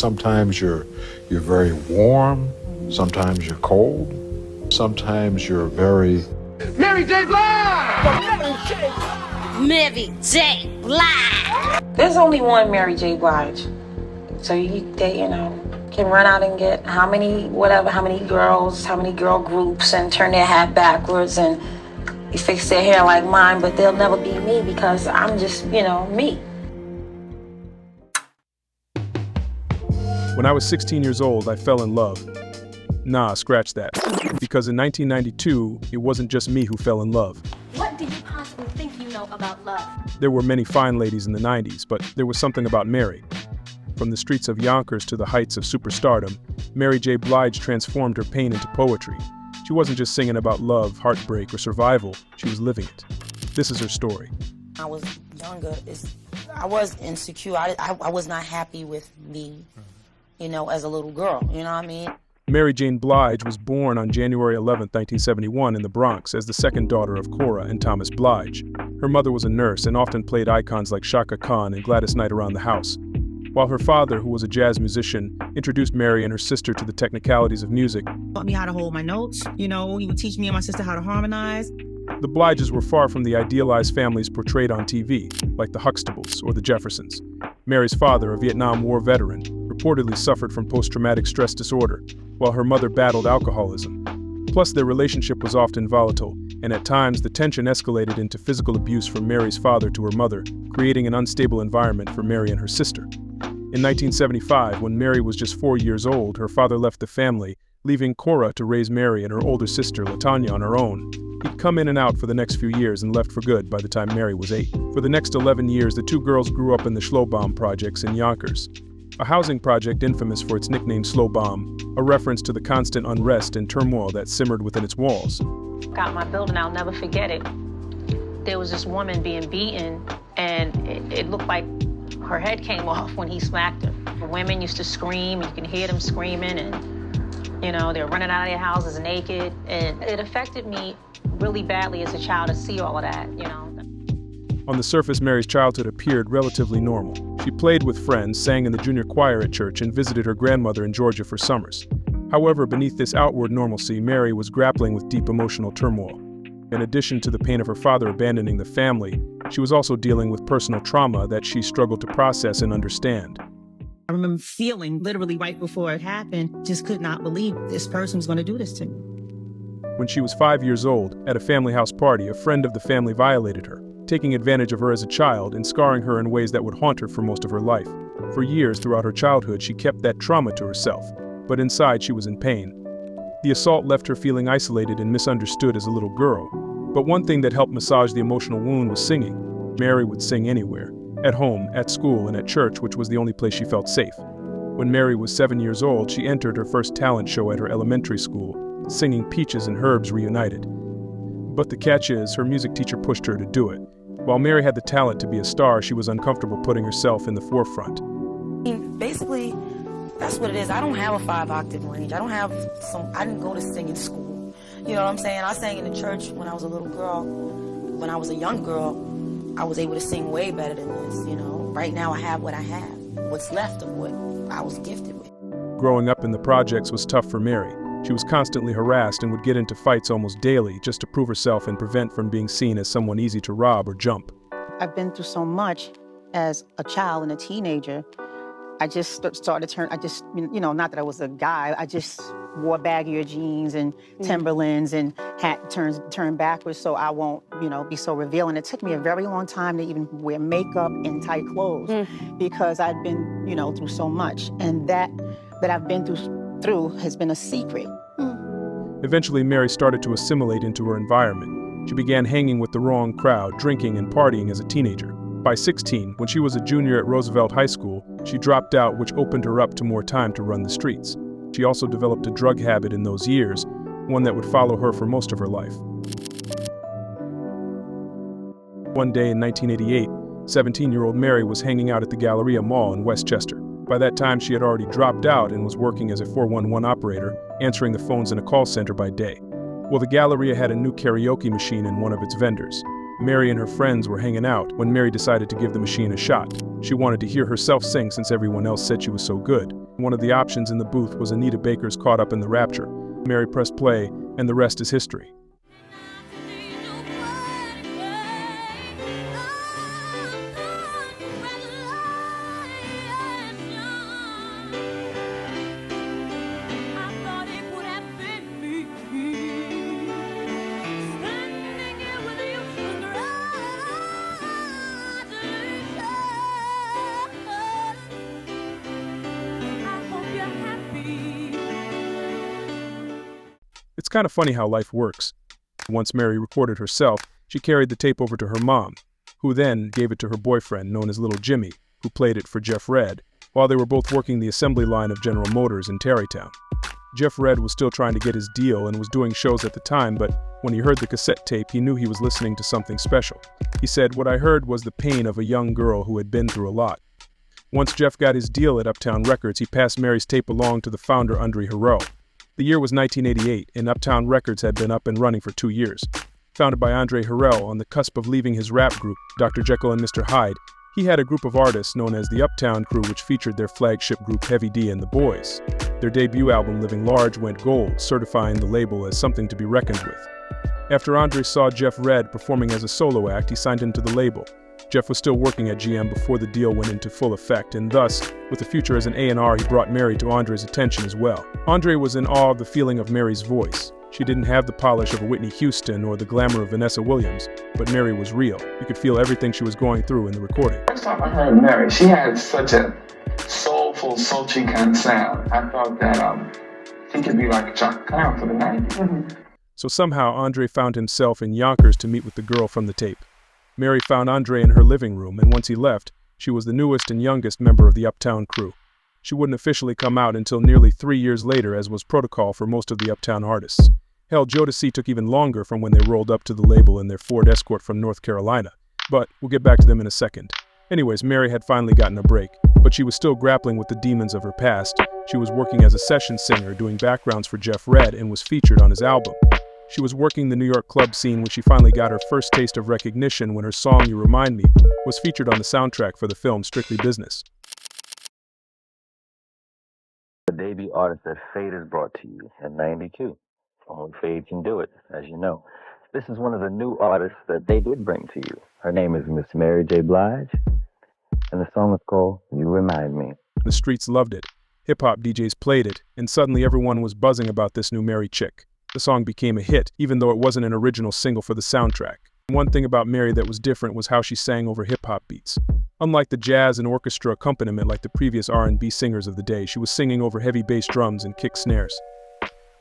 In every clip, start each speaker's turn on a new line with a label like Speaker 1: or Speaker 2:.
Speaker 1: Sometimes you're very warm, sometimes you're cold, sometimes you're very...
Speaker 2: Mary J. Blige!
Speaker 3: Mary J. Blige!
Speaker 4: There's only one Mary J. Blige. So they can run out and get how many girls, how many girl groups and turn their hat backwards and fix their hair like mine, but they'll never be me because I'm just, me.
Speaker 5: When I was 16 years old, I fell in love. Nah, scratch that. Because in 1992, it wasn't just me who fell in love.
Speaker 6: What do you possibly think you know about love?
Speaker 5: There were many fine ladies in the 90s, but there was something about Mary. From the streets of Yonkers to the heights of superstardom, Mary J. Blige transformed her pain into poetry. She wasn't just singing about love, heartbreak, or survival, she was living it. This is her story.
Speaker 4: I was younger, I was insecure. I was not happy with me, as a little girl, you know what I mean?
Speaker 5: Mary Jane Blige was born on January 11, 1971 in the Bronx as the second daughter of Cora and Thomas Blige. Her mother was a nurse and often played icons like Chaka Khan and Gladys Knight around the house. While her father, who was a jazz musician, introduced Mary and her sister to the technicalities of music.
Speaker 7: Taught me how to hold my notes, he would teach me and my sister how to harmonize.
Speaker 5: The Bliges were far from the idealized families portrayed on TV, like the Huxtables or the Jeffersons. Mary's father, a Vietnam War veteran, reportedly suffered from post-traumatic stress disorder, while her mother battled alcoholism. Plus, their relationship was often volatile, and at times the tension escalated into physical abuse from Mary's father to her mother, creating an unstable environment for Mary and her sister. In 1975, when Mary was just 4 years old, her father left the family, leaving Cora to raise Mary and her older sister, LaTanya, on her own. He'd come in and out for the next few years and left for good by the time Mary was 8. For the next 11 years, the two girls grew up in the Schlobaum projects in Yonkers, a housing project infamous for its nickname Slowbomb, a reference to the constant unrest and turmoil that simmered within its walls.
Speaker 4: Got my building, I'll never forget it. There was this woman being beaten, and it looked like her head came off when he smacked her. The women used to scream, and you can hear them screaming, and they were running out of their houses naked, and it affected me really badly as a child to see all of that,
Speaker 5: On the surface, Mary's childhood appeared relatively normal. She played with friends, sang in the junior choir at church, and visited her grandmother in Georgia for summers. However, beneath this outward normalcy, Mary was grappling with deep emotional turmoil. In addition to the pain of her father abandoning the family, she was also dealing with personal trauma that she struggled to process and understand.
Speaker 7: I remember feeling, literally right before it happened, just could not believe this person was going to do this to me.
Speaker 5: When she was 5 years old, at a family house party, a friend of the family violated her, taking advantage of her as a child and scarring her in ways that would haunt her for most of her life. For years throughout her childhood, she kept that trauma to herself, but inside she was in pain. The assault left her feeling isolated and misunderstood as a little girl. But one thing that helped massage the emotional wound was singing. Mary would sing anywhere, at home, at school, and at church, which was the only place she felt safe. When Mary was 7 years old, she entered her first talent show at her elementary school, singing Peaches and Herbs Reunited. But the catch is, her music teacher pushed her to do it. While Mary had the talent to be a star, she was uncomfortable putting herself in the forefront.
Speaker 4: Basically, that's what it is. I don't have a 5-octave range. I didn't go to singing school. You know what I'm saying? I sang in the church when I was a little girl. When I was a young girl, I was able to sing way better than this, Right now I have what I have, what's left of what I was gifted with.
Speaker 5: Growing up in the projects was tough for Mary. She was constantly harassed and would get into fights almost daily just to prove herself and prevent from being seen as someone easy to rob or jump.
Speaker 7: I've been through so much as a child and a teenager. I just started to turn, not that I was a guy, I just wore baggier jeans and Timberlands and hat turned backwards so I won't, be so revealing. It took me a very long time to even wear makeup and tight clothes because I'd been, through so much. And that I've been through has been a secret.
Speaker 5: Eventually, Mary started to assimilate into her environment. She began hanging with the wrong crowd, drinking and partying as a teenager. By 16, when she was a junior at Roosevelt High School, she dropped out, which opened her up to more time to run the streets. She also developed a drug habit in those years, one that would follow her for most of her life. One day in 1988, 17-year-old Mary was hanging out at the Galleria Mall in Westchester. By that time, she had already dropped out and was working as a 411 operator, answering the phones in a call center by day. Well, the Galleria had a new karaoke machine in one of its vendors. Mary and her friends were hanging out when Mary decided to give the machine a shot. She wanted to hear herself sing since everyone else said she was so good. One of the options in the booth was Anita Baker's Caught Up in the Rapture. Mary pressed play, and the rest is history. It's kind of funny how life works. Once Mary recorded herself, she carried the tape over to her mom, who then gave it to her boyfriend, known as Little Jimmy, who played it for Jeff Redd, while they were both working the assembly line of General Motors in Tarrytown. Jeff Redd was still trying to get his deal and was doing shows at the time, but when he heard the cassette tape, he knew he was listening to something special. He said, "What I heard was the pain of a young girl who had been through a lot." Once Jeff got his deal at Uptown Records, he passed Mary's tape along to the founder, Andre Harrell. The year was 1988, and Uptown Records had been up and running for 2 years. Founded by Andre Harrell on the cusp of leaving his rap group, Dr. Jekyll and Mr. Hyde, he had a group of artists known as the Uptown Crew, which featured their flagship group Heavy D and the Boys. Their debut album, Living Large, went gold, certifying the label as something to be reckoned with. After Andre saw Jeff Redd performing as a solo act, he signed him to the label. Jeff was still working at GM before the deal went into full effect, and thus, with a future as an A&R, he brought Mary to Andre's attention as well. Andre was in awe of the feeling of Mary's voice. She didn't have the polish of a Whitney Houston or the glamour of Vanessa Williams, but Mary was real. You could feel everything she was going through in the recording.
Speaker 8: First time I heard Mary, she had such a soulful, sultry kind of sound. I thought that she could be like a chocolate clown for the night.
Speaker 5: So somehow Andre found himself in Yonkers to meet with the girl from the tape. Mary found Andre in her living room, and once he left, she was the newest and youngest member of the Uptown Crew. She wouldn't officially come out until nearly 3 years later, as was protocol for most of the Uptown artists. Hell, Jodeci took even longer from when they rolled up to the label in their Ford Escort from North Carolina. But we'll get back to them in a second. Anyways, Mary had finally gotten a break, but she was still grappling with the demons of her past. She was working as a session singer, doing backgrounds for Jeff Redd, and was featured on his album. She was working the New York club scene when she finally got her first taste of recognition when her song, You Remind Me, was featured on the soundtrack for the film Strictly Business.
Speaker 9: The debut artist that fate has brought to you in '92. Only fate can do it, as you know. This is one of the new artists that they did bring to you. Her name is Miss Mary J. Blige, and the song is called You Remind Me.
Speaker 5: The streets loved it. Hip-hop DJs played it, and suddenly everyone was buzzing about this new Mary chick. The song became a hit, even though it wasn't an original single for the soundtrack. One thing about Mary that was different was how she sang over hip-hop beats. Unlike the jazz and orchestra accompaniment like the previous R&B singers of the day, she was singing over heavy bass drums and kick snares.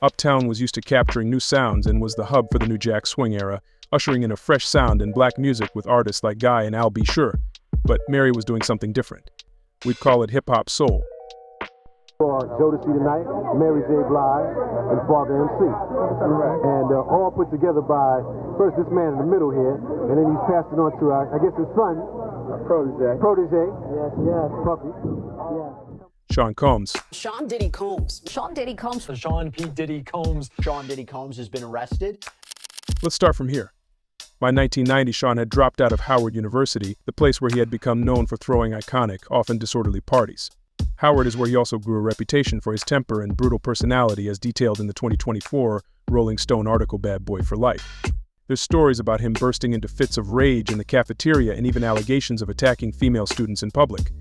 Speaker 5: Uptown was used to capturing new sounds and was the hub for the new jack swing era, ushering in a fresh sound and black music with artists like Guy and Al B. Sure. But Mary was doing something different. We'd call it hip-hop soul.
Speaker 10: For Jodeci tonight, Mary J. Blige, and Father MC. And all put together by, first this man in the middle here, and then he's passed it on to, I guess, his son. Protege. Yes. Puffy. Yes.
Speaker 5: Sean Combs.
Speaker 11: Sean Diddy Combs.
Speaker 12: Sean Diddy Combs.
Speaker 11: Sean P. Diddy Combs.
Speaker 12: Sean Diddy Combs has been arrested.
Speaker 5: Let's start from here. By 1990, Sean had dropped out of Howard University, the place where he had become known for throwing iconic, often disorderly parties. Howard is where he also grew a reputation for his temper and brutal personality, as detailed in the 2024 Rolling Stone article Bad Boy for Life. There's stories about him bursting into fits of rage in the cafeteria and even allegations of attacking female students in public.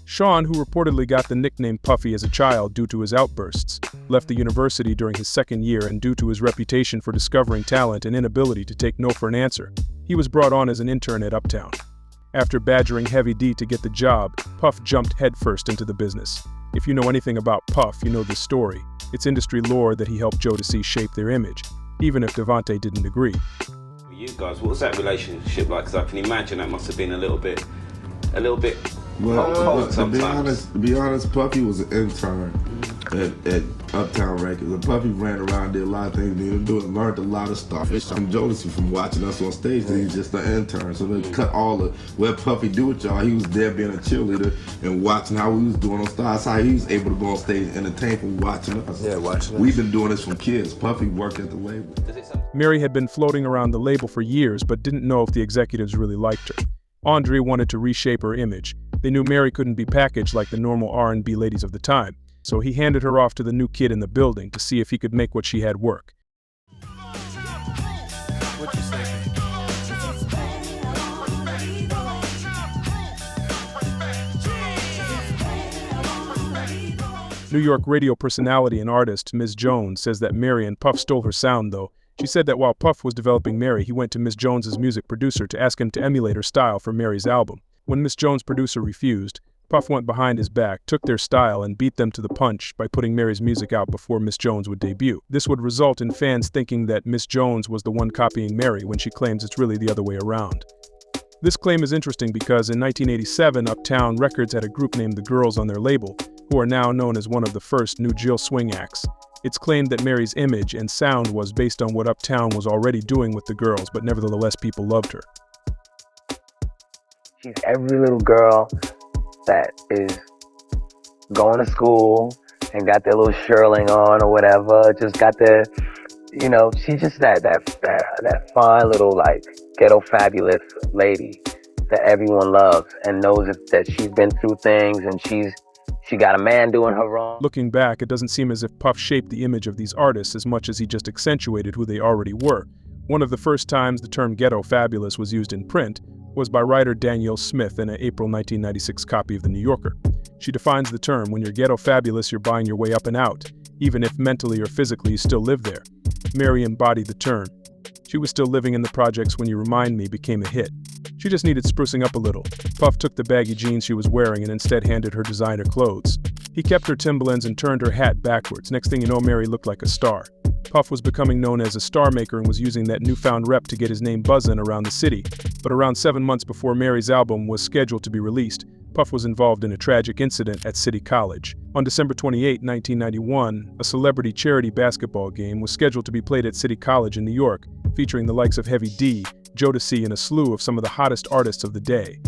Speaker 5: Sean, who reportedly got the nickname Puffy as a child due to his outbursts, left the university during his second year, and due to his reputation for discovering talent and inability to take no for an answer, he was brought on as an intern at Uptown. After badgering Heavy D to get the job, Puff jumped headfirst into the business. If you know anything about Puff, you know this story. It's industry lore that he helped Jodeci shape their image, even if Devante didn't agree.
Speaker 13: For you guys, what was that relationship like? Because I can imagine that must have been a little bit
Speaker 14: well, to be honest, Puffy was an intern at Uptown Records. And Puffy ran around, did a lot of things, learned a lot of stuff. And Jodeci, from watching us on stage, he's just an intern. So they cut all the what Puffy do with y'all. He was there being a cheerleader and watching how we was doing on stage. That's how he was able to go on stage and entertain from watching us. Yeah, watching us. We've been doing this from kids. Puffy worked at the label.
Speaker 5: Mary had been floating around the label for years, but didn't know if the executives really liked her. Andre wanted to reshape her image, They knew Mary couldn't be packaged like the normal R&B ladies of the time, so he handed her off to the new kid in the building to see if he could make what she had work.
Speaker 15: What you say, baby?
Speaker 5: New York radio personality and artist Ms. Jones says that Mary and Puff stole her sound, though. She said that while Puff was developing Mary, he went to Ms. Jones's music producer to ask him to emulate her style for Mary's album. When Ms. Jones' producer refused, Puff went behind his back, took their style, and beat them to the punch by putting Mary's music out before Ms. Jones would debut. This would result in fans thinking that Ms. Jones was the one copying Mary when she claims it's really the other way around. This claim is interesting because in 1987, Uptown Records had a group named The Girls on their label, who are now known as one of the first New Jill swing acts. It's claimed that Mary's image and sound was based on what Uptown was already doing with The Girls, but nevertheless people loved her.
Speaker 16: She's every little girl that is going to school and got their little shirling on or whatever, just got their, you know, she's just that fine little, like, ghetto fabulous lady that everyone loves and knows that she's been through things and she got a man doing her wrong.
Speaker 5: Looking back, it doesn't seem as if Puff shaped the image of these artists as much as he just accentuated who they already were. One of the first times the term ghetto fabulous was used in print was by writer Danielle Smith in an April 1996 copy of The New Yorker. She defines the term: when you're ghetto fabulous, you're buying your way up and out, even if mentally or physically you still live there. Mary embodied the term. She was still living in the projects when You Remind Me became a hit. She just needed sprucing up a little. Puff took the baggy jeans she was wearing and instead handed her designer clothes. He kept her Timberlands and turned her hat backwards. Next thing you know, Mary looked like a star. Puff was becoming known as a star maker and was using that newfound rep to get his name buzzing around the city. But around 7 months before Mary's album was scheduled to be released, Puff was involved in a tragic incident at City College. On December 28, 1991, a celebrity charity basketball game was scheduled to be played at City College in New York, featuring the likes of Heavy D, Jodeci, and a slew of some of the hottest artists of the day.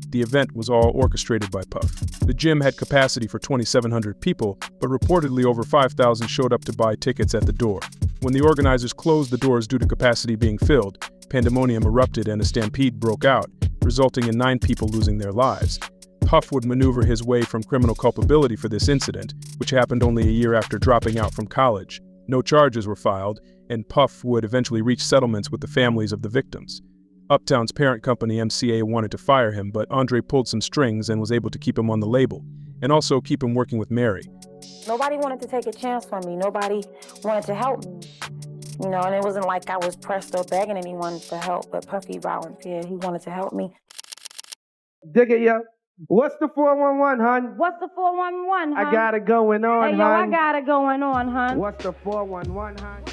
Speaker 5: The event was all orchestrated by Puff. The gym had capacity for 2,700 people, but reportedly over 5,000 showed up to buy tickets at the door. When the organizers closed the doors due to capacity being filled, pandemonium erupted and a stampede broke out, resulting in 9 people losing their lives. Puff would maneuver his way from criminal culpability for this incident, which happened only a year after dropping out from college. No charges were filed, and Puff would eventually reach settlements with the families of the victims. Uptown's parent company, MCA, wanted to fire him, but Andre pulled some strings and was able to keep him on the label, and also keep him working with Mary.
Speaker 17: Nobody wanted to take a chance on me. Nobody wanted to help me. You know, and it wasn't like I was pressed or begging anyone to help, but Puffy volunteered. He wanted to help me.
Speaker 18: Dig it, yo. What's the 411, hun?
Speaker 19: What's the 411, hun?
Speaker 18: I got it going on,
Speaker 19: hey, yo,
Speaker 18: hun.
Speaker 19: I got it going on, hun.
Speaker 18: What's the 411, hun?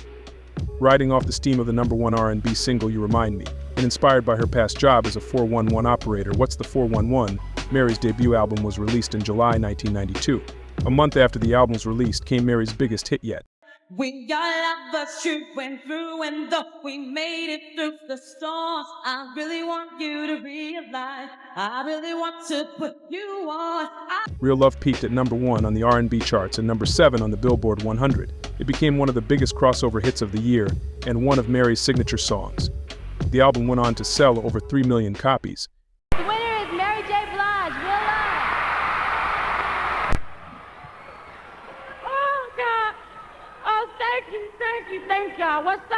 Speaker 5: Riding off the steam of the #1 R&B single You Remind Me, and inspired by her past job as a 411 operator, What's the 411? Mary's debut album was released in July 1992. A month after the album was released came Mary's biggest hit yet.
Speaker 20: When your love was true went through, and though we made it through the storms, I really want you to realize, I really want to put you on.
Speaker 5: Real Love peaked at #1 on the R&B charts and #7 on the Billboard 100. It became one of the biggest crossover hits of the year and one of Mary's signature songs. The album went on to sell over 3 million copies.
Speaker 19: The winner is Mary J. Blige, Real Love. Oh, God. Oh, thank y'all. What's up?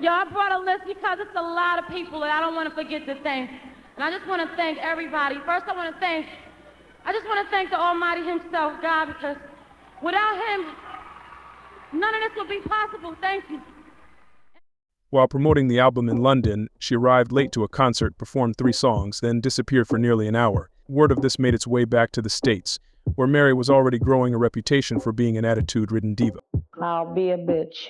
Speaker 19: Yo, I brought a list because it's a lot of people that I don't want to forget to thank. And I just want to thank everybody. First, I just want to thank the Almighty himself, God, because without him, none of this would be possible. Thank you.
Speaker 5: While promoting the album in London, she arrived late to a concert, performed 3 songs, then disappeared for nearly an hour. Word of this made its way back to the States, where Mary was already growing a reputation for being an attitude-ridden diva.
Speaker 17: I'll be a bitch.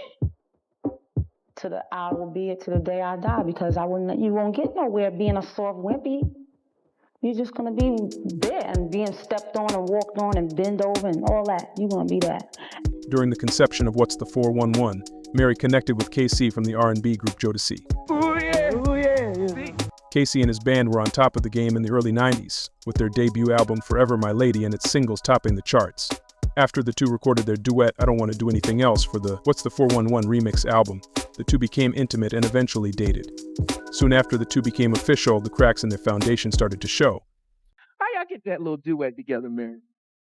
Speaker 17: I will be it to the day I die, because you won't get nowhere being a soft wimpy. You're just gonna be there and being stepped on and walked on and bend over and all that. You're gonna be that.
Speaker 5: During the conception of What's the 411, Mary connected with KC from the R&B group Jodeci.
Speaker 18: Ooh, yeah. Ooh, yeah.
Speaker 5: KC and his band were on top of the game in the early 90s, with their debut album Forever My Lady and its singles topping the charts. After the two recorded their duet I Don't Want to Do Anything Else for the What's the 411 remix album, The two became intimate and eventually dated. Soon after the two became official, the cracks in their foundation started to show.
Speaker 18: How y'all get that little duet together, Mary?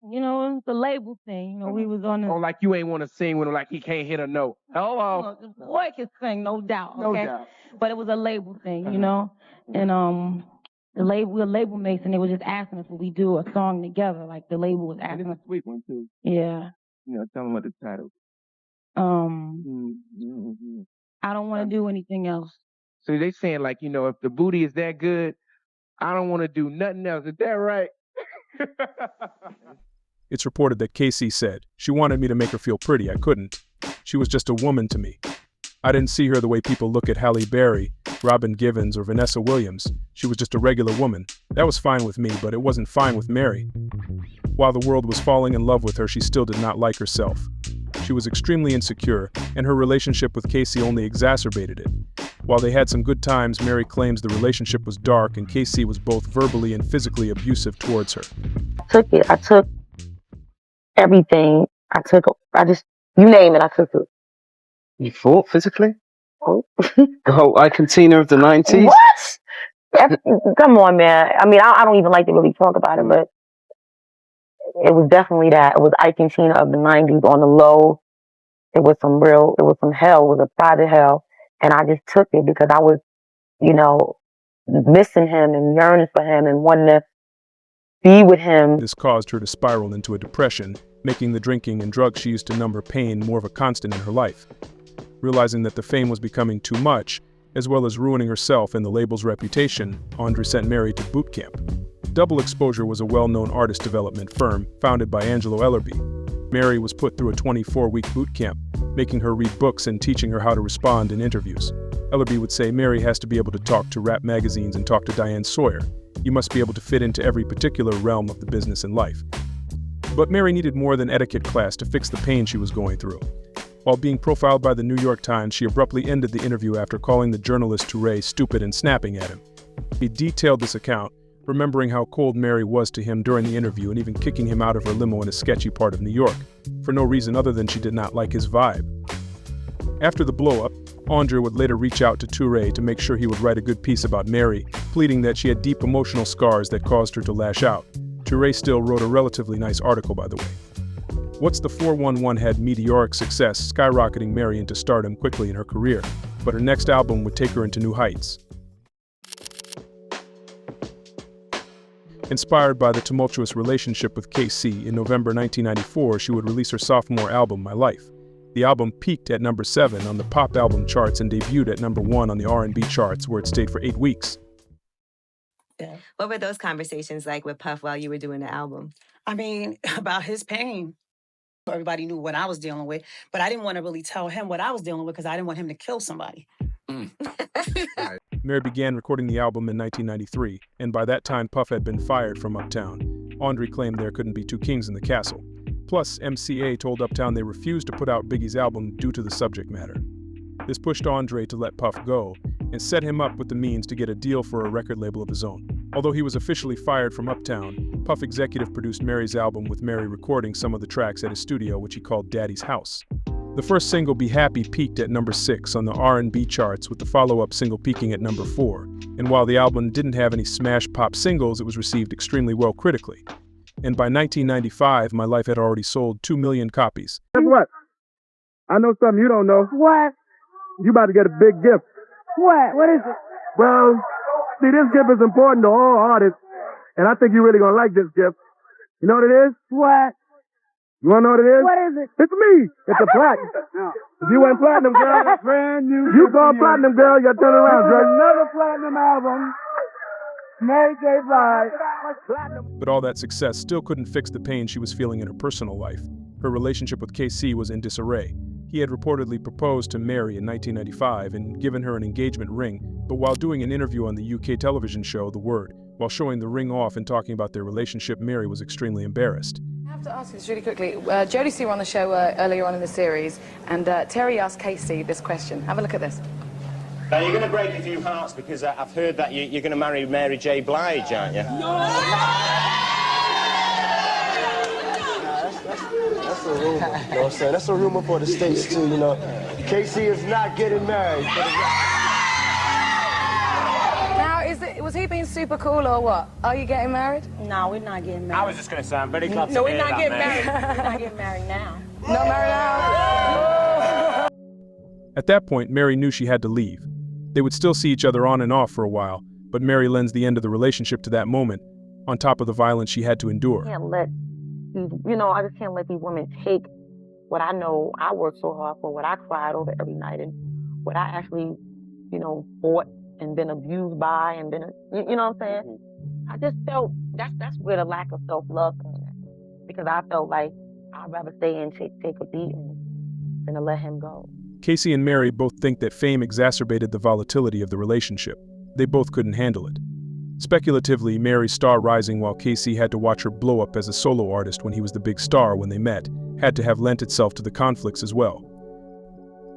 Speaker 17: You know, it's a label thing. You know, we was on the...
Speaker 18: Oh, like you ain't want to sing with him, like he can't hit a note. Hello.
Speaker 17: The boy can sing, no doubt.
Speaker 18: No
Speaker 17: Okay?
Speaker 18: doubt.
Speaker 17: But it was a label thing, you know? And we're label mates, and they were just asking us would we do a song together. Like the label was asking us.
Speaker 18: It's a sweet one too.
Speaker 17: Yeah.
Speaker 18: You know, tell them what the title.
Speaker 17: I don't want to do anything else.
Speaker 18: So they saying like, you know, if the booty is that good, I don't want to do nothing else. Is that right?
Speaker 5: It's reported that Casey said, "She wanted me to make her feel pretty. I couldn't. She was just a woman to me. I didn't see her the way people look at Halle Berry, Robin Givens, or Vanessa Williams. She was just a regular woman. That was fine with me, but it wasn't fine with Mary. While the world was falling in love with her, she still did not like herself. She was extremely insecure, and her relationship with Casey only exacerbated it. While they had some good times, Mary claims the relationship was dark and Casey was both verbally and physically abusive towards her."
Speaker 15: I took everything. You name it, I took it.
Speaker 21: You fought physically? Oh. The whole Ike and Tina of the 90s?
Speaker 15: What? Come on, man. I mean, I don't even like to really talk about it, but it was definitely that. It was Ike and Tina of the 90s on the low. It was some hell. It was a private hell. And I just took it because I was, you know, missing him and yearning for him and wanting to be with him.
Speaker 5: This caused her to spiral into a depression, making the drinking and drugs she used to numb her pain more of a constant in her life. Realizing that the fame was becoming too much, as well as ruining herself and the label's reputation, Andre sent Mary to boot camp. Double Exposure was a well-known artist development firm founded by Angelo Ellerby. Mary was put through a 24-week boot camp, making her read books and teaching her how to respond in interviews. Ellerby would say Mary has to be able to talk to rap magazines and talk to Diane Sawyer. You must be able to fit into every particular realm of the business and life. But Mary needed more than etiquette class to fix the pain she was going through. While being profiled by the New York Times, she abruptly ended the interview after calling the journalist Touré stupid and snapping at him. He detailed this account, remembering how cold Mary was to him during the interview and even kicking him out of her limo in a sketchy part of New York, for no reason other than she did not like his vibe. After the blow-up, Andre would later reach out to Touré to make sure he would write a good piece about Mary, pleading that she had deep emotional scars that caused her to lash out. Touré still wrote a relatively nice article, by the way. What's the 411 had meteoric success, skyrocketing Mary into stardom quickly in her career, but her next album would take her into new heights. Inspired by the tumultuous relationship with KC, in November 1994, she would release her sophomore album, My Life. The album peaked at number 7 on the pop album charts and debuted at number 1 on the R&B charts, where it stayed for 8 weeks.
Speaker 22: Yeah. What were those conversations like with Puff while you were doing the album?
Speaker 23: I mean, about his pain. Everybody knew what I was dealing with, but I didn't want to really tell him what I was dealing with because I didn't want him to kill somebody.
Speaker 5: Mary began recording the album in 1993, and by that time Puff had been fired from Uptown. Andre claimed there couldn't be two kings in the castle. Plus, MCA told Uptown they refused to put out Biggie's album due to the subject matter. This pushed Andre to let Puff go, and set him up with the means to get a deal for a record label of his own. Although he was officially fired from Uptown, Puff executive produced Mary's album, with Mary recording some of the tracks at his studio, which he called Daddy's House. The first single, Be Happy, peaked at number 6 on the R&B charts, with the follow-up single peaking at number 4. And while the album didn't have any smash pop singles, it was received extremely well critically. And by 1995, My Life had already sold 2 million copies.
Speaker 18: Guess what? I know something you don't know.
Speaker 24: What?
Speaker 18: You about to get a big gift.
Speaker 24: What? What is it?
Speaker 18: Well, see, this gift is important to all artists, and I think you're really gonna like this gift. You know what it is?
Speaker 24: What?
Speaker 18: You wanna know what it is?
Speaker 24: What is it?
Speaker 18: It's me. It's a platinum. If you went platinum, girl,
Speaker 24: brand new.
Speaker 18: you go platinum, girl. You gotta turn around, girl.
Speaker 24: Another platinum album. Mary J. Blige.
Speaker 5: But all that success still couldn't fix the pain she was feeling in her personal life. Her relationship with KC was in disarray. He had reportedly proposed to Mary in 1995 and given her an engagement ring, but while doing an interview on the UK television show The Word, while showing the ring off and talking about their relationship, Mary was extremely embarrassed.
Speaker 25: I have to ask you this really quickly. Jodeci were on the show earlier on in the series, and Terry asked Casey this question. Have a look at this.
Speaker 26: Now, you're going to break a few hearts because I've heard that you're going to marry Mary J. Blige, aren't you?
Speaker 24: No!
Speaker 1: that's a rumor. You know what I'm saying? That's a rumor for the States, too, you know. Casey is not getting married.
Speaker 25: Now, was he being super cool or what? Are you getting married?
Speaker 23: No, we're not getting married.
Speaker 26: I was just going to say, I'm very glad to
Speaker 23: No,
Speaker 26: hear
Speaker 23: we're not
Speaker 26: that,
Speaker 23: getting
Speaker 26: man.
Speaker 23: married. We're not getting married now.
Speaker 25: Not married now?
Speaker 5: At that point, Mary knew she had to leave. They would still see each other on and off for a while, but Mary lends the end of the relationship to that moment, on top of the violence she had to endure.
Speaker 15: I just can't let these women take what I know I worked so hard for, what I cried over every night, and what I actually, fought and been abused by, and been, you know what I'm saying? I just felt that's where the lack of self-love came in, because I felt like I'd rather stay and take a beating than to let him go.
Speaker 5: Casey and Mary both think that fame exacerbated the volatility of the relationship. They both couldn't handle it. Speculatively, Mary's star rising while Casey had to watch her blow up as a solo artist when he was the big star when they met, had to have lent itself to the conflicts as well.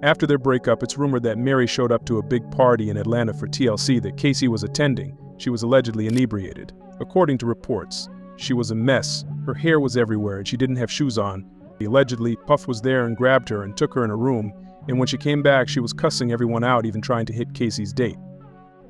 Speaker 5: After their breakup, it's rumored that Mary showed up to a big party in Atlanta for TLC that Casey was attending. She was allegedly inebriated. According to reports, she was a mess. Her hair was everywhere and she didn't have shoes on. Allegedly, Puff was there and grabbed her and took her in a room, and when she came back, she was cussing everyone out, even trying to hit Casey's date.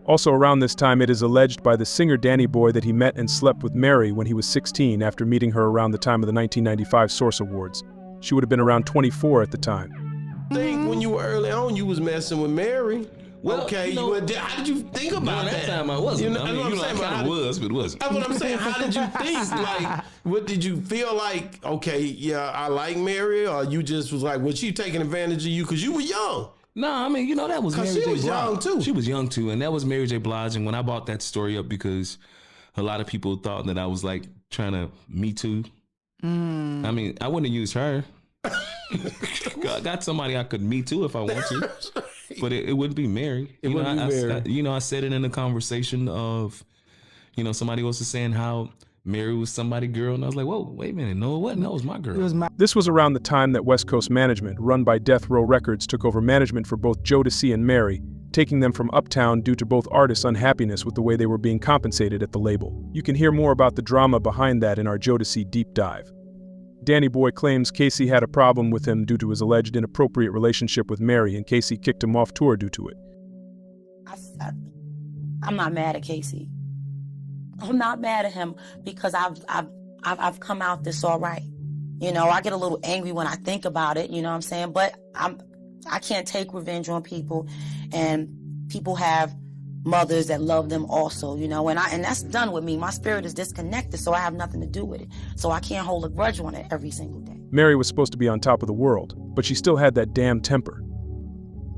Speaker 5: Also around this time, it is alleged by the singer Danny Boy that he met and slept with Mary when he was 16 after meeting her around the time of the 1995 Source Awards. She would have been around 24 at the time.
Speaker 14: I think when you were early on, you was messing with Mary. Well, okay, how did you think about that?
Speaker 2: That time I wasn't.
Speaker 14: I
Speaker 2: kind of was, but wasn't.
Speaker 14: That's what I'm saying. How did you think? Like, what did you feel like? Okay, yeah, I like Mary, or you just was like, was she taking advantage of you because you were young?
Speaker 2: No, I mean, that was Mary J. Blige.
Speaker 14: She was young too.
Speaker 2: She was young too, and that was Mary J. Blige. And when I brought that story up, because a lot of people thought that I was like trying to Me Too. I mean, I wouldn't have used her. I got somebody I could Me Too if I want to, but it wouldn't be Mary. I said it in a conversation of, somebody else is saying how Mary was somebody's girl, and I was like, whoa, wait a minute, no, it wasn't. That was my girl.
Speaker 5: This was around the time that West Coast management, run by Death Row Records, took over management for both Jodeci and Mary, taking them from Uptown due to both artists' unhappiness with the way they were being compensated at the label. You can hear more about the drama behind that in our Jodeci deep dive. Danny Boy claims Casey had a problem with him due to his alleged inappropriate relationship with Mary, and Casey kicked him off tour due to it.
Speaker 23: I'm not mad at Casey. I'm not mad at him because I've come out this all right. I get a little angry when I think about it, you know what I'm saying? But I can't take revenge on people, and people have mothers that love them also, and that's done with me. My spirit is disconnected, so I have nothing to do with it. So I can't hold a grudge on it every single day.
Speaker 5: Mary was supposed to be on top of the world, but she still had that damn temper.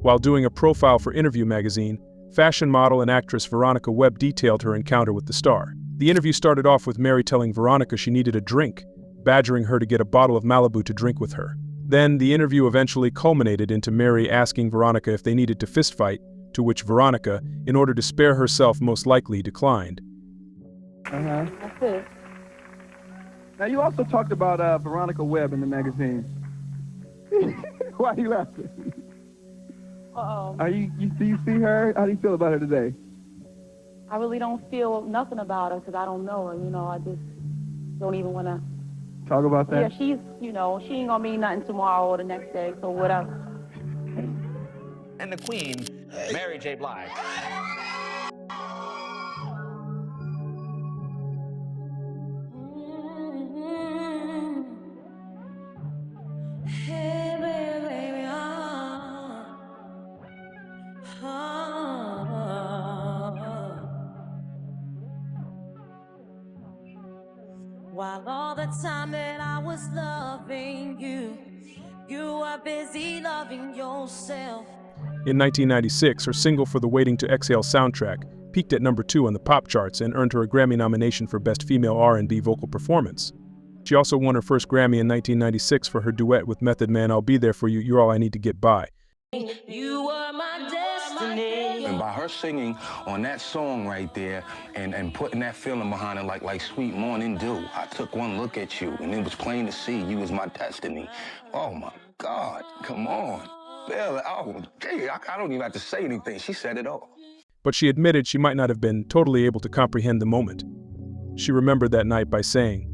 Speaker 5: While doing a profile for Interview magazine, fashion model and actress Veronica Webb detailed her encounter with the star. The interview started off with Mary telling Veronica she needed a drink, badgering her to get a bottle of Malibu to drink with her. Then, the interview eventually culminated into Mary asking Veronica if they needed to fistfight, to which Veronica, in order to spare herself, most likely declined.
Speaker 25: That's it.
Speaker 18: Now, you also talked about Veronica Webb in the magazine. Why are you laughing? Do you see her? How do you feel about her today?
Speaker 17: I really don't feel nothing about her because I don't know her. I just don't even want to
Speaker 18: talk about that.
Speaker 17: Yeah, she's, she ain't gonna mean nothing tomorrow or the next day, so whatever.
Speaker 3: And the Queen, Mary J. Blige.
Speaker 20: Hey, baby, While all the time that I was loving you, you were busy loving yourself.
Speaker 5: In 1996, her single for the Waiting to Exhale soundtrack peaked at number 2 on the pop charts and earned her a Grammy nomination for Best Female R&B Vocal Performance. She also won her first Grammy in 1996 for her duet with Method Man, I'll Be There For You, You're All I Need to Get By.
Speaker 20: You were my destiny.
Speaker 4: And by her singing on that song right there and putting that feeling behind it like Sweet Morning Dew, I took one look at you and it was plain to see you was my destiny. Oh my God, come on. Bill, oh, gee, I don't even have to say anything. She said it all.
Speaker 5: But she admitted she might not have been totally able to comprehend the moment. She remembered that night by saying,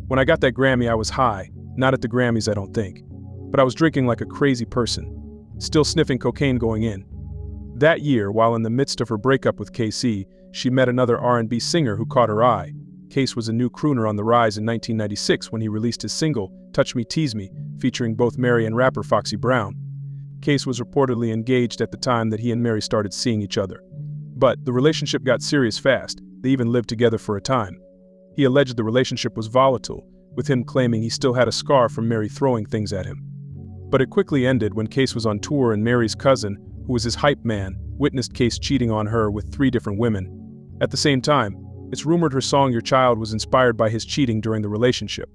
Speaker 5: "When I got that Grammy, I was high. Not at the Grammys, I don't think. But I was drinking like a crazy person, still sniffing cocaine going in. That year, while in the midst of her breakup with KC, she met another R&B singer who caught her eye. Case was a new crooner on the rise in 1996 when he released his single, Touch Me, Tease Me, featuring both Mary and rapper Foxy Brown. Case was reportedly engaged at the time that he and Mary started seeing each other. But the relationship got serious fast. They even lived together for a time. He alleged the relationship was volatile, with him claiming he still had a scar from Mary throwing things at him. But it quickly ended when Case was on tour and Mary's cousin, who was his hype man, witnessed Case cheating on her with 3 different women. At the same time, it's rumored her song Your Child was inspired by his cheating during the relationship.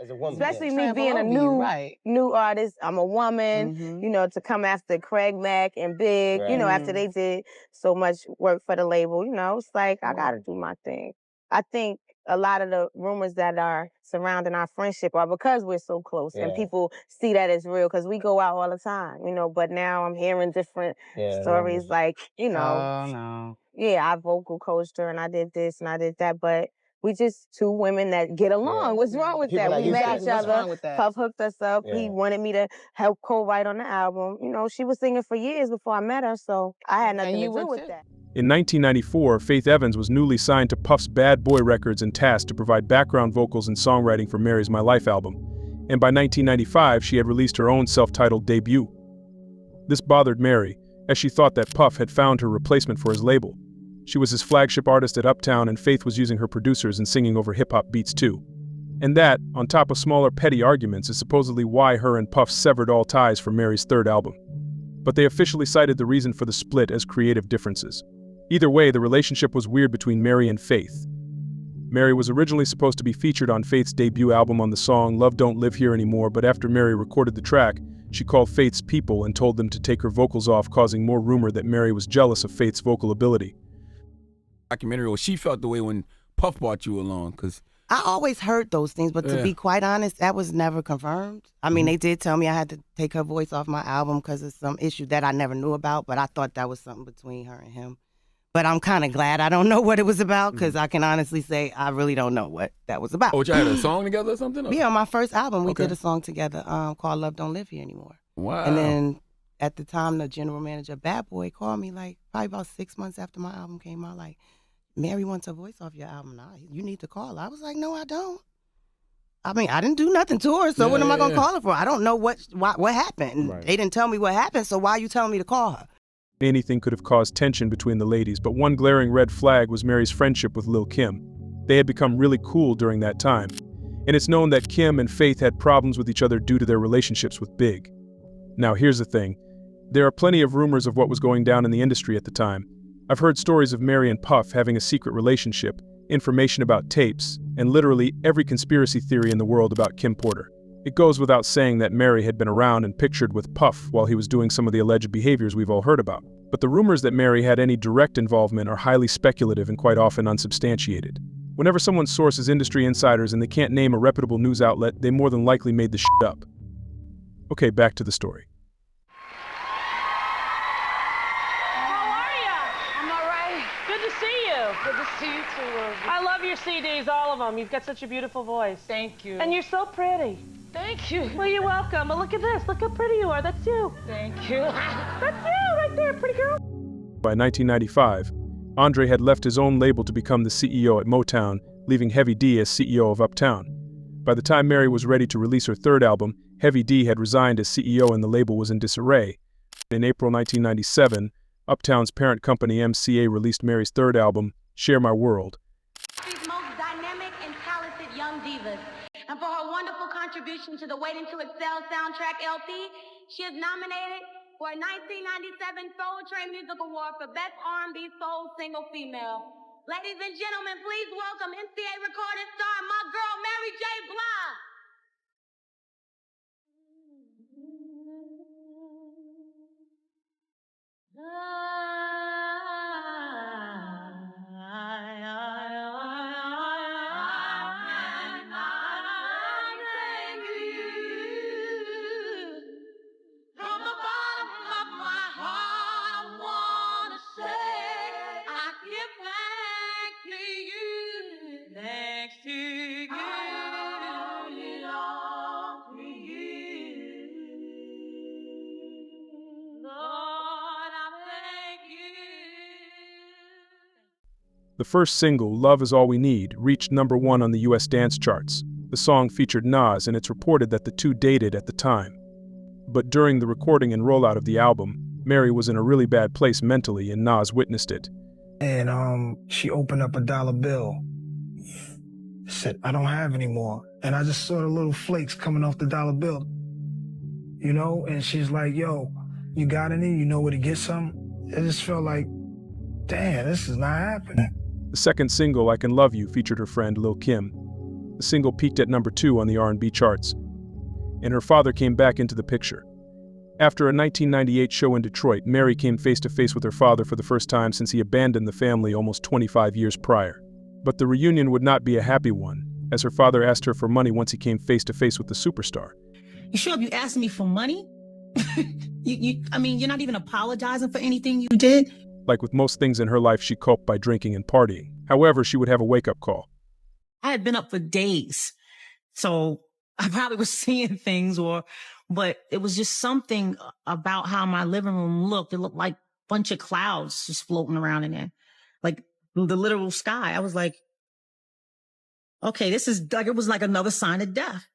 Speaker 1: As a woman,
Speaker 6: Especially me being a new artist, I'm a woman, you know, to come after Craig Mack and Big, you know, after they did so much work for the label, you know, it's like, I gotta do my thing. I think a lot of the rumors that are surrounding our friendship are because we're so close and people see that as real because we go out all the time, you know, but now I'm hearing different stories like, you know, I vocal coached her and I did this and I did that, but we just 2 women that get along. What's wrong with that? We met each other. Puff hooked us up. He wanted me to help co-write on the album. You know, she was singing for years before I met her, so I had nothing to do with that.
Speaker 5: In 1994, Faith Evans was newly signed to Puff's Bad Boy Records and tasked to provide background vocals and songwriting for Mary's My Life album. And by 1995, she had released her own self-titled debut. This bothered Mary, as she thought that Puff had found her replacement for his label. She was his flagship artist at Uptown, and Faith was using her producers and singing over hip-hop beats too. And that, on top of smaller petty arguments, is supposedly why her and Puff severed all ties for Mary's 3rd album. But they officially cited the reason for the split as creative differences. Either way, the relationship was weird between Mary and Faith. Mary was originally supposed to be featured on Faith's debut album on the song Love Don't Live Here Anymore, but after Mary recorded the track, she called Faith's people and told them to take her vocals off, causing more rumor that Mary was jealous of Faith's vocal ability.
Speaker 7: Documentary, or she felt the way when Puff brought you along, because
Speaker 8: I always heard those things, but to be quite honest, that was never confirmed. I mean, they did tell me I had to take her voice off my album because of some issue that I never knew about, but I thought that was something between her and him. But I'm kind of glad I don't know what it was about because I can honestly say I really don't know what that was about.
Speaker 7: Oh, y'all had a song together or something? Or?
Speaker 8: Yeah, on my first album, we did a song together called Love Don't Live Here Anymore.
Speaker 7: Wow.
Speaker 8: And then at the time, the general manager, Bad Boy, called me like probably about 6 months after my album came out, like, Mary wants her voice off your album. Nah, you need to call her. I was like, no, I don't. I mean, I didn't do nothing to her, so what am I going to call her for? I don't know what happened. Right. They didn't tell me what happened, so why are you telling me to call her?
Speaker 5: Anything could have caused tension between the ladies, but one glaring red flag was Mary's friendship with Lil' Kim. They had become really cool during that time. And it's known that Kim and Faith had problems with each other due to their relationships with Big. Now, here's the thing. There are plenty of rumors of what was going down in the industry at the time. I've heard stories of Mary and Puff having a secret relationship, information about tapes, and literally every conspiracy theory in the world about Kim Porter. It goes without saying that Mary had been around and pictured with Puff while he was doing some of the alleged behaviors we've all heard about. But the rumors that Mary had any direct involvement are highly speculative and quite often unsubstantiated. Whenever someone's source is industry insiders and they can't name a reputable news outlet, they more than likely made the shit up. Okay, back to the story.
Speaker 9: Good to see you too, Rosie. I love your CDs, all of them. You've got such a beautiful voice. Thank you. And you're so pretty. Thank you. Well, you're welcome. But look at this. Look how pretty you are. That's you. Thank you. That's you right there, pretty girl.
Speaker 5: By 1995, Andre had left his own label to become the CEO at Motown, leaving Heavy D as CEO of Uptown. By the time Mary was ready to release her 3rd album, Heavy D had resigned as CEO and the label was in disarray. In April 1997, Uptown's parent company MCA released Mary's 3rd album, Share My World.
Speaker 10: These most dynamic and talented young divas. And for her wonderful contribution to the Waiting to Excel soundtrack LP, she is nominated for a 1997 Soul Train Music Award for Best R&B Soul Single Female. Ladies and gentlemen, please welcome MCA recording star, my girl, Mary J. Blige.
Speaker 20: Thanks to
Speaker 5: The first single, Love Is All We Need, reached #1 on the US dance charts. The song featured Nas, and it's reported that the two dated at the time. But during the recording and rollout of the album, Mary was in a really bad place mentally, and Nas witnessed it.
Speaker 11: And she opened up a dollar bill. Said, I don't have any more. And I just saw the little flakes coming off the dollar bill. You know, and she's like, yo, you got any? You know where to get some? It just felt like, damn, this is not happening.
Speaker 5: The second single, I Can Love You, featured her friend Lil' Kim. The single peaked at #2 on the R&B charts, and her father came back into the picture. After a 1998 show in Detroit, Mary came face-to-face with her father for the first time since he abandoned the family almost 25 years prior. But the reunion would not be a happy one, as her father asked her for money once he came face-to-face with the superstar.
Speaker 12: You sure if you asked me for money? I mean, you're not even apologizing for anything you did?
Speaker 5: Like with most things in her life, she coped by drinking and partying. However, she would have a wake-up call.
Speaker 12: I had been up for days, so I probably was seeing things, but it was just something about how my living room looked. It looked like a bunch of clouds just floating around in there, like the literal sky. I was like, okay, this is like, it was like another sign of death.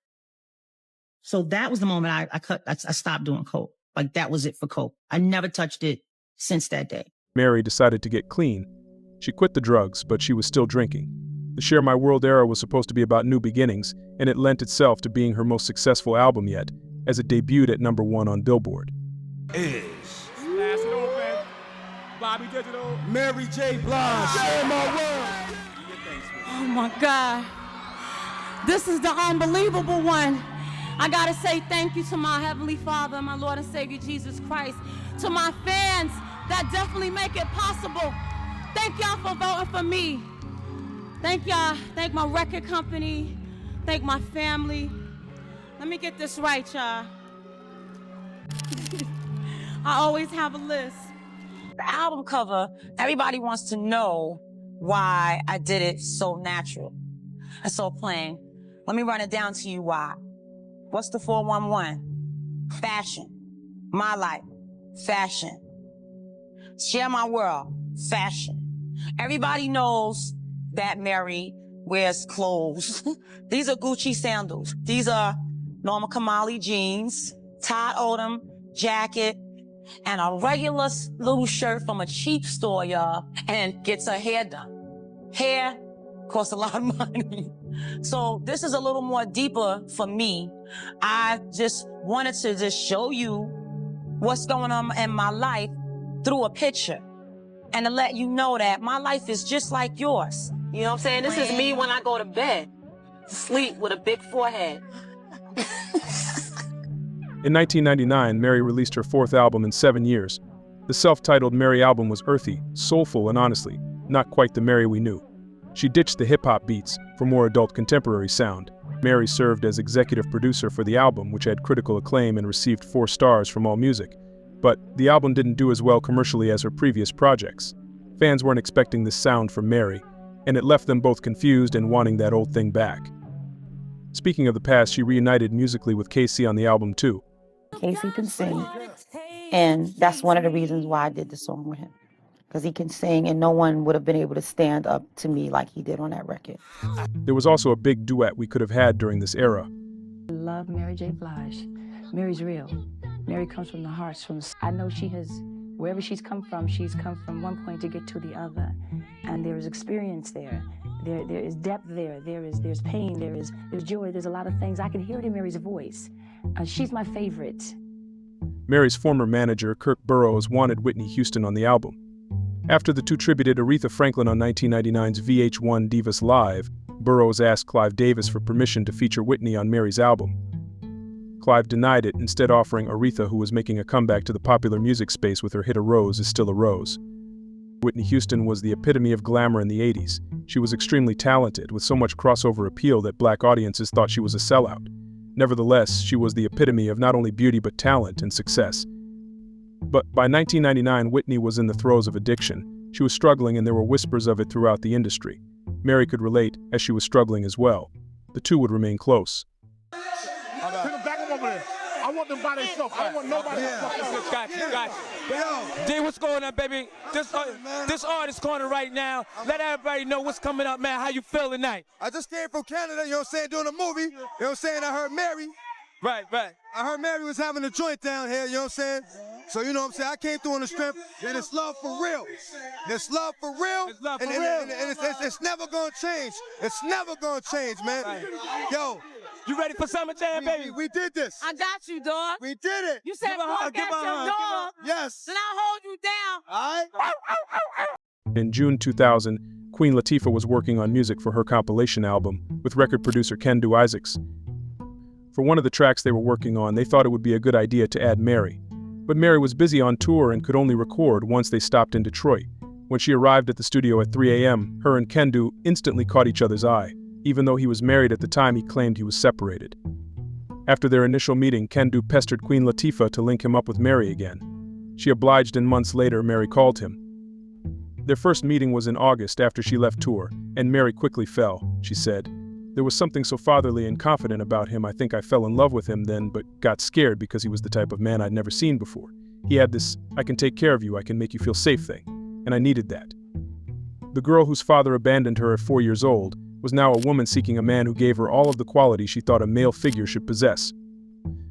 Speaker 12: So that was the moment I stopped doing coke. Like that was it for coke. I never touched it since that day.
Speaker 5: Mary decided to get clean. She quit the drugs, but she was still drinking. The Share My World era was supposed to be about new beginnings, and it lent itself to being her most successful album yet, as it debuted at #1 on Billboard.
Speaker 13: Bobby Digital, Mary J. Blige, Share My World.
Speaker 20: Oh my God. This is the unbelievable one. I gotta say thank you to my Heavenly Father, my Lord and Savior Jesus Christ, to my fans that definitely make it possible. Thank y'all for voting for me. Thank y'all. Thank my record company. Thank my family. Let me get this right, y'all. I always have a list.
Speaker 17: The album cover, everybody wants to know why I did it so natural and so plain. Let me run it down to you why. What's the 411? Fashion. My life. Fashion. Share My World. Fashion. Everybody knows that Mary wears clothes. These are Gucci sandals. These are Norma Kamali jeans, Todd Odom jacket, and a regular little shirt from a cheap store, y'all, and gets her hair done. Hair costs a lot of money. So this is a little more deeper for me. I just wanted to just show you what's going on in my life through a picture and to let you know that my life is just like yours. You know what I'm saying? This is me when I go to bed, sleep with a big forehead.
Speaker 5: In 1999, Mary released her 4th album in 7 years. The self-titled Mary album was earthy, soulful, and honestly, not quite the Mary we knew. She ditched the hip-hop beats for more adult contemporary sound. Mary served as executive producer for the album, which had critical acclaim and received 4 stars from AllMusic. But the album didn't do as well commercially as her previous projects. Fans weren't expecting this sound from Mary, and it left them both confused and wanting that old thing back. Speaking of the past, she reunited musically with Casey on the album too.
Speaker 23: Casey can sing, and that's one of the reasons why I did the song with him. Because he can sing, and no one would have been able to stand up to me like he did on that record.
Speaker 5: There was also a big duet we could have had during this era.
Speaker 16: I love Mary J. Blige. Mary's real. Mary comes from the hearts. I know she has, wherever she's come from one point to get to the other. And there is experience there. There is depth there. There's pain. There's joy. There's a lot of things. I can hear it in Mary's voice. She's my favorite.
Speaker 5: Mary's former manager, Kirk Burroughs, wanted Whitney Houston on the album. After the two tributed Aretha Franklin on 1999's VH1 Divas Live, Burroughs asked Clive Davis for permission to feature Whitney on Mary's album. Clive denied it, instead offering Aretha, who was making a comeback to the popular music space with her hit A Rose Is Still a Rose. Whitney Houston was the epitome of glamour in the 80s. She was extremely talented, with so much crossover appeal that black audiences thought she was a sellout. Nevertheless, she was the epitome of not only beauty but talent and success. But by 1999, Whitney was in the throes of addiction. She was struggling, and there were whispers of it throughout the industry. Mary could relate, as she was struggling as well. The two would remain close.
Speaker 18: Back up over there. I want
Speaker 13: them by themselves. I don't want nobody else.
Speaker 15: Got you. D, what's going on, baby? This artist corner right now. Let everybody know what's coming up, man. How you feel tonight?
Speaker 19: I just came from Canada, you know what I'm saying, doing a movie. You know what I'm saying? I heard Mary.
Speaker 15: Right.
Speaker 19: I heard Mary was having a joint down here, you know what I'm saying? So, you know what I'm saying? I came through on the strength, and it's love for real. It's love for real.
Speaker 15: It's love for
Speaker 19: and,
Speaker 15: real.
Speaker 19: And it's never gonna change. It's never gonna change, man.
Speaker 15: Right.
Speaker 19: Yo.
Speaker 15: You ready for Summer Jam, baby?
Speaker 19: We did this.
Speaker 17: I got you, dog.
Speaker 19: We did it.
Speaker 17: You said walk at your dog.
Speaker 19: Yes.
Speaker 17: Then I'll hold you down.
Speaker 19: All right.
Speaker 5: In June 2000, Queen Latifah was working on music for her compilation album with record producer Kendu Isaacs. For one of the tracks they were working on, they thought it would be a good idea to add Mary. But Mary was busy on tour and could only record once they stopped in Detroit. When she arrived at the studio at 3 a.m., her and Kendu instantly caught each other's eye. Even though he was married at the time, he claimed he was separated. After their initial meeting, Kendu pestered Queen Latifah to link him up with Mary again. She obliged, and months later, Mary called him. Their first meeting was in August after she left tour, and Mary quickly fell. She said, "There was something so fatherly and confident about him. I think I fell in love with him then, but got scared because he was the type of man I'd never seen before. He had this, I can take care of you, I can make you feel safe thing, and I needed that." The girl whose father abandoned her at 4 years old was now a woman seeking a man who gave her all of the qualities she thought a male figure should possess.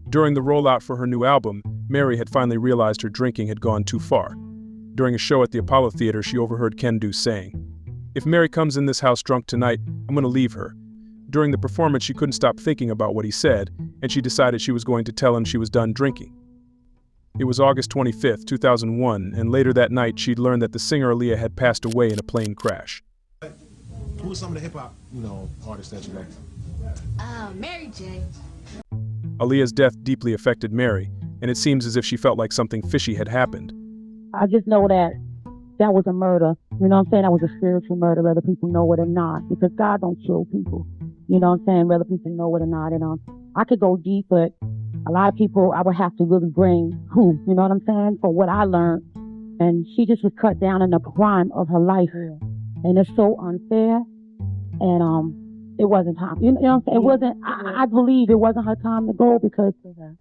Speaker 5: During the rollout for her new album, Mary had finally realized her drinking had gone too far. During a show at the Apollo Theater, she overheard Kendu saying, "If Mary comes in this house drunk tonight, I'm going to leave her." During the performance, she couldn't stop thinking about what he said, and she decided she was going to tell him she was done drinking. It was August 25, 2001, and later that night she'd learned that the singer Aaliyah had passed away in a plane crash.
Speaker 13: Who are some of the hip-hop, artists that you like?
Speaker 10: Mary J.
Speaker 5: Aaliyah's death deeply affected Mary, and it seems as if she felt like something fishy had happened.
Speaker 21: I just know that was a murder. You know what I'm saying? That was a spiritual murder, whether people know it or not. Because God don't kill people. You know what I'm saying? Whether people know it or not. And I could go deep, but a lot of people I would have to really bring who, you know what I'm saying? For what I learned. And she just was cut down in the prime of her life. And it's so unfair. And it wasn't time. You know what I'm saying? It wasn't, I believe it wasn't her time to go, because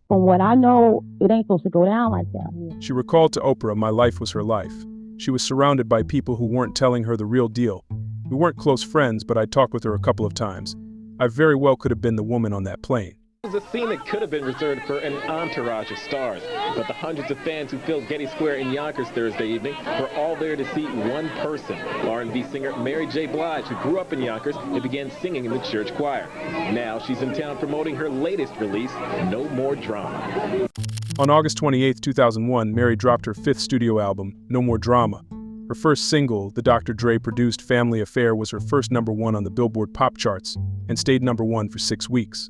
Speaker 21: from what I know, it ain't supposed to go down like that.
Speaker 5: She recalled to Oprah, "My life was her life. She was surrounded by people who weren't telling her the real deal. We weren't close friends, but I talked with her a couple of times. I very well could have been the woman on that plane."
Speaker 22: It was a scene that could have been reserved for an entourage of stars, but the hundreds of fans who filled Getty Square in Yonkers Thursday evening were all there to see one person, R&B singer Mary J. Blige, who grew up in Yonkers and began singing in the church choir. Now she's in town promoting her latest release, No More Drama.
Speaker 5: On August 28, 2001, Mary dropped her 5th studio album, No More Drama. Her first single, the Dr. Dre-produced Family Affair, was her first #1 on the Billboard pop charts and stayed #1 for 6 weeks.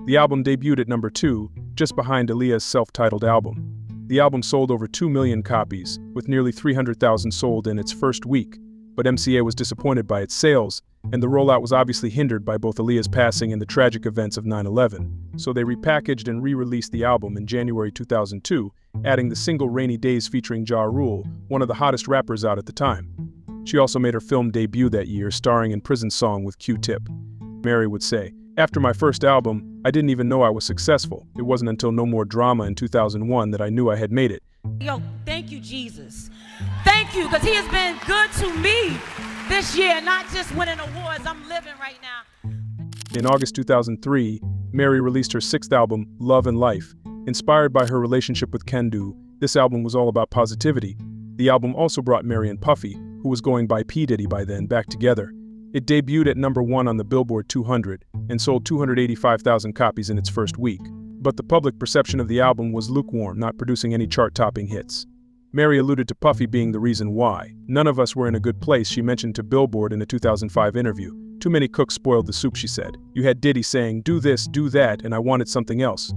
Speaker 5: The album debuted at #2, just behind Aaliyah's self-titled album. The album sold over 2 million copies, with nearly 300,000 sold in its first week, but MCA was disappointed by its sales, and the rollout was obviously hindered by both Aaliyah's passing and the tragic events of 9/11. So they repackaged and re-released the album in January 2002, adding the single Rainy Days featuring Ja Rule, one of the hottest rappers out at the time. She also made her film debut that year, starring in Prison Song with Q-Tip. Mary would say, "After my first album, I didn't even know I was successful. It wasn't until No More Drama in 2001 that I knew I had made it."
Speaker 20: Yo, thank you, Jesus. Thank you, because he has been good to me this year, not just winning awards. I'm living right now.
Speaker 5: In August 2003, Mary released her 6th album, Love and Life. Inspired by her relationship with Kendu, this album was all about positivity. The album also brought Mary and Puffy, who was going by P. Diddy by then, back together. It debuted at #1 on the Billboard 200 and sold 285,000 copies in its first week. But the public perception of the album was lukewarm, not producing any chart-topping hits. Mary alluded to Puffy being the reason why. "None of us were in a good place," she mentioned to Billboard in a 2005 interview. "Too many cooks spoiled the soup," she said. "You had Diddy saying, 'Do this, do that,' and I wanted something else."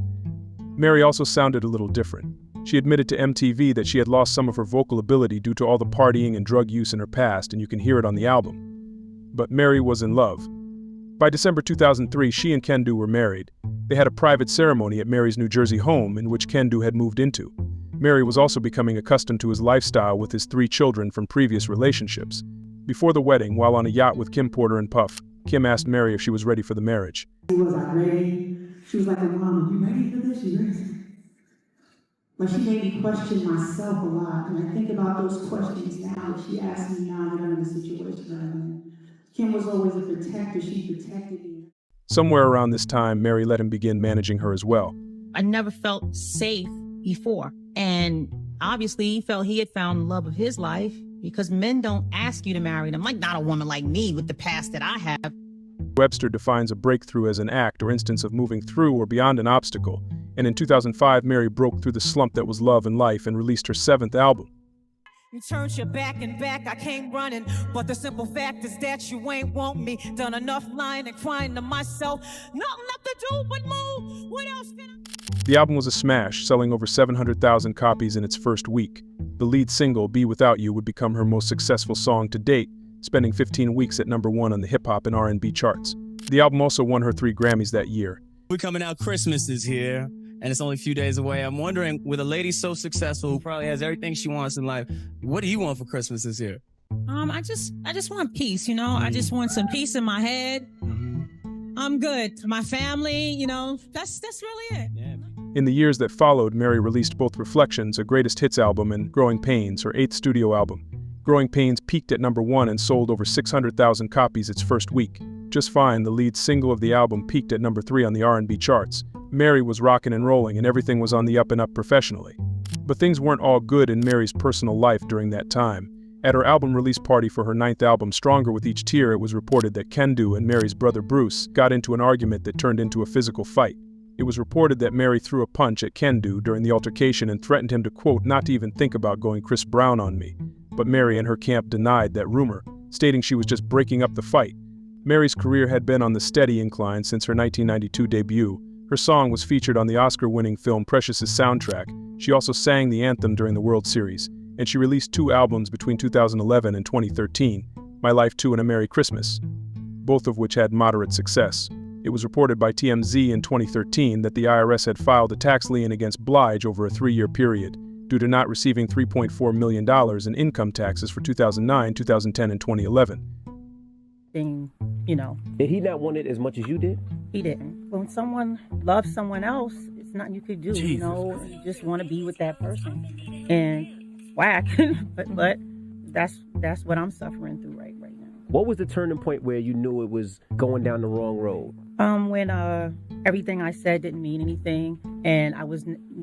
Speaker 5: Mary also sounded a little different. She admitted to MTV that she had lost some of her vocal ability due to all the partying and drug use in her past, and you can hear it on the album. But Mary was in love. By December 2003, she and Kendu were married. They had a private ceremony at Mary's New Jersey home, in which Kendu had moved into. Mary was also becoming accustomed to his lifestyle with his 3 children from previous relationships. Before the wedding, while on a yacht with Kim Porter and Puff, Kim asked Mary if she was ready for the marriage.
Speaker 24: She was like, ready? She was like, "Mom, you ready for this? You ready?"
Speaker 2: But she made me question myself a lot. And I think about those questions now. She asked me now that I'm in the situation that I'm in. Kim was always a protector. She protected me.
Speaker 5: Somewhere around this time, Mary let him begin managing her as well.
Speaker 12: I never felt safe before. And obviously he felt he had found the love of his life because men don't ask you to marry them. Like not a woman like me with the past that I have.
Speaker 5: Webster defines a breakthrough as an act or instance of moving through or beyond an obstacle. And in 2005, Mary broke through the slump that was love and life and released her 7th album.
Speaker 3: You turned your back and back, I came running. But the simple fact is that you ain't want me. Done enough lying and crying to myself. Nothing left to do but move. What else can I...
Speaker 5: The album was a smash, selling over 700,000 copies in its first week. The lead single, Be Without You, would become her most successful song to date, spending 15 weeks at #1 on the hip-hop and R&B charts. The album also won her 3 Grammys that year.
Speaker 14: We're coming out, Christmas is here, and it's only a few days away. I'm wondering, with a lady so successful who probably has everything she wants in life, what do you want for Christmas this year?
Speaker 12: I just want peace, you know? I just want some peace in my head. I'm good. My family, you know, that's really it.
Speaker 14: Yeah.
Speaker 5: In the years that followed, Mary released both Reflections, a greatest hits album, and Growing Pains, her 8th studio album. Growing Pains peaked at #1 and sold over 600,000 copies its first week. Just Fine, the lead single of the album, peaked at #3 on the R&B charts. Mary was rocking and rolling, and everything was on the up and up professionally. But things weren't all good in Mary's personal life during that time. At her album release party for her 9th album, Stronger with Each Tear, it was reported that Kendu and Mary's brother Bruce got into an argument that turned into a physical fight. It was reported that Mary threw a punch at Kendu during the altercation and threatened him to, quote, not to even think about going Chris Brown on me. But Mary and her camp denied that rumor, stating she was just breaking up the fight. Mary's career had been on the steady incline since her 1992 debut. Her song was featured on the Oscar-winning film Precious's soundtrack. She also sang the anthem during the World Series, and she released 2 albums between 2011 and 2013, My Life 2 and A Merry Christmas, both of which had moderate success. It was reported by TMZ in 2013 that the IRS had filed a tax lien against Blige over a 3-year period, due to not receiving $3.4 million in income taxes for 2009, 2010, and 2011.
Speaker 8: You know.
Speaker 24: Did he not want it as much as you did?
Speaker 8: He didn't. When someone loves someone else, it's nothing you could do,
Speaker 24: Jesus.
Speaker 8: you know. You just want to be with that person. And whack. but that's what I'm suffering through right now.
Speaker 24: What was the turning point where you knew it was going down the wrong road?
Speaker 8: When everything I said didn't mean anything, and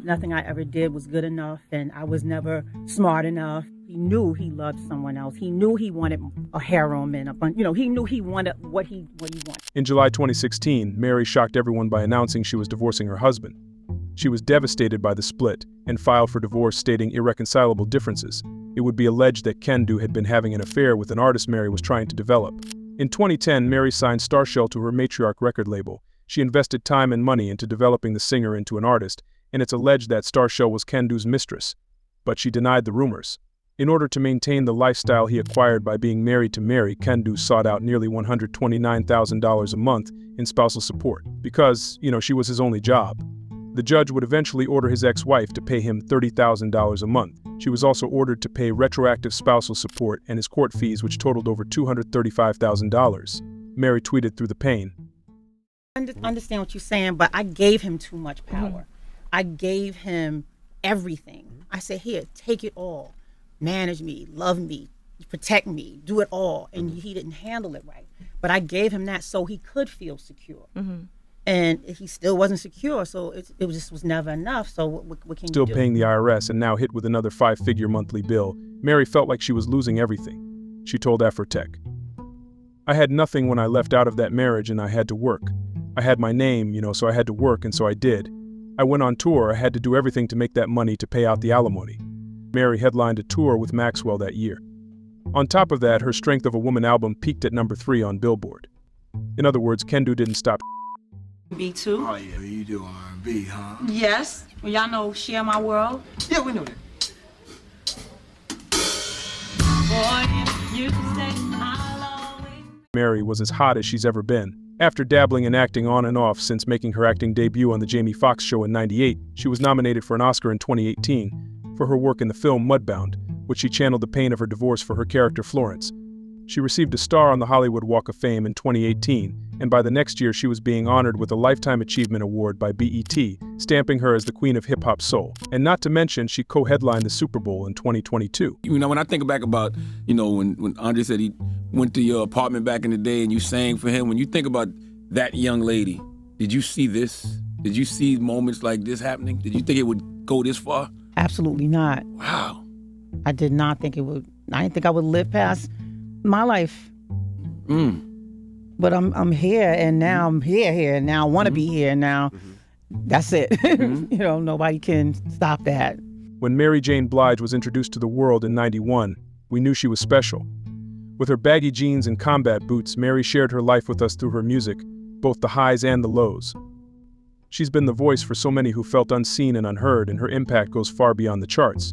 Speaker 8: nothing I ever did was good enough, and I was never smart enough. He knew he loved someone else. He knew he wanted a harem and he knew he wanted what he wanted.
Speaker 5: In July 2016, Mary shocked everyone by announcing she was divorcing her husband. She was devastated by the split and filed for divorce, stating irreconcilable differences. It would be alleged that Kendu had been having an affair with an artist Mary was trying to develop. In 2010, Mary signed Starshell to her Matriarch record label. She invested time and money into developing the singer into an artist, and it's alleged that Starshell was Kendu's mistress. But she denied the rumors. In order to maintain the lifestyle he acquired by being married to Mary, Kendu sought out nearly $129,000 a month in spousal support because, she was his only job. The judge would eventually order his ex-wife to pay him $30,000 a month. She was also ordered to pay retroactive spousal support and his court fees, which totaled over $235,000. Mary tweeted through the pain.
Speaker 8: I understand what you're saying, but I gave him too much power. I gave him everything. I said, here, take it all. Manage me, love me, protect me, do it all. And he didn't handle it right. But I gave him that so he could feel secure. And he still wasn't secure, so it just was never enough. So what can
Speaker 5: Still
Speaker 8: you do?
Speaker 5: paying the IRS and now hit with another 5-figure monthly bill, Mary felt like she was losing everything. She told Afrotech, I had nothing when I left out of that marriage and I had to work. I had my name, so I had to work, and so I did. I went on tour. I had to do everything to make that money to pay out the alimony. Mary headlined a tour with Maxwell that year. On top of that, her Strength of a Woman album peaked at #3 on Billboard. In other words, Kendu didn't stop.
Speaker 3: B2.
Speaker 25: Oh yeah, you do R&B, huh?
Speaker 3: Yes. Well, y'all know Share My World.
Speaker 25: Yeah, we know that.
Speaker 3: Boy, you say I'll always...
Speaker 5: Mary was as hot as she's ever been. After dabbling in acting on and off since making her acting debut on the Jamie Foxx show in '98, she was nominated for an Oscar in 2018 for her work in the film Mudbound, which she channeled the pain of her divorce for her character Florence. She received a star on the Hollywood Walk of Fame in 2018, and by the next year she was being honored with a Lifetime Achievement Award by BET, stamping her as the queen of hip-hop soul. And not to mention, she co-headlined the Super Bowl in 2022.
Speaker 1: You know, when I think back about, you know, when Andre said he went to your apartment back in the day and you sang for him, when you think about that young lady, did you see this? Did you see moments like this happening? Did you think it would go this far?
Speaker 8: Absolutely not.
Speaker 1: Wow.
Speaker 8: I did not think it would. I didn't think I would live past my life. But I'm here, and now I'm here, and now I want to be here, and now that's it. You know, nobody can stop that.
Speaker 5: When Mary J. Blige was introduced to the world in '91, we knew she was special. With her baggy jeans and combat boots, Mary shared her life with us through her music, both the highs and the lows. She's been the voice for so many who felt unseen and unheard, and her impact goes far beyond the charts.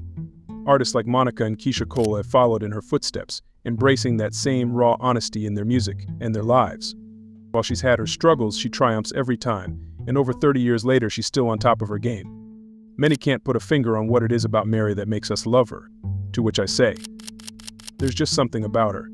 Speaker 5: Artists like Monica and Keisha Cole have followed in her footsteps, embracing that same raw honesty in their music and their lives. While she's had her struggles, she triumphs every time, and over 30 years later, she's still on top of her game. Many can't put a finger on what it is about Mary that makes us love her, to which I say, there's just something about her.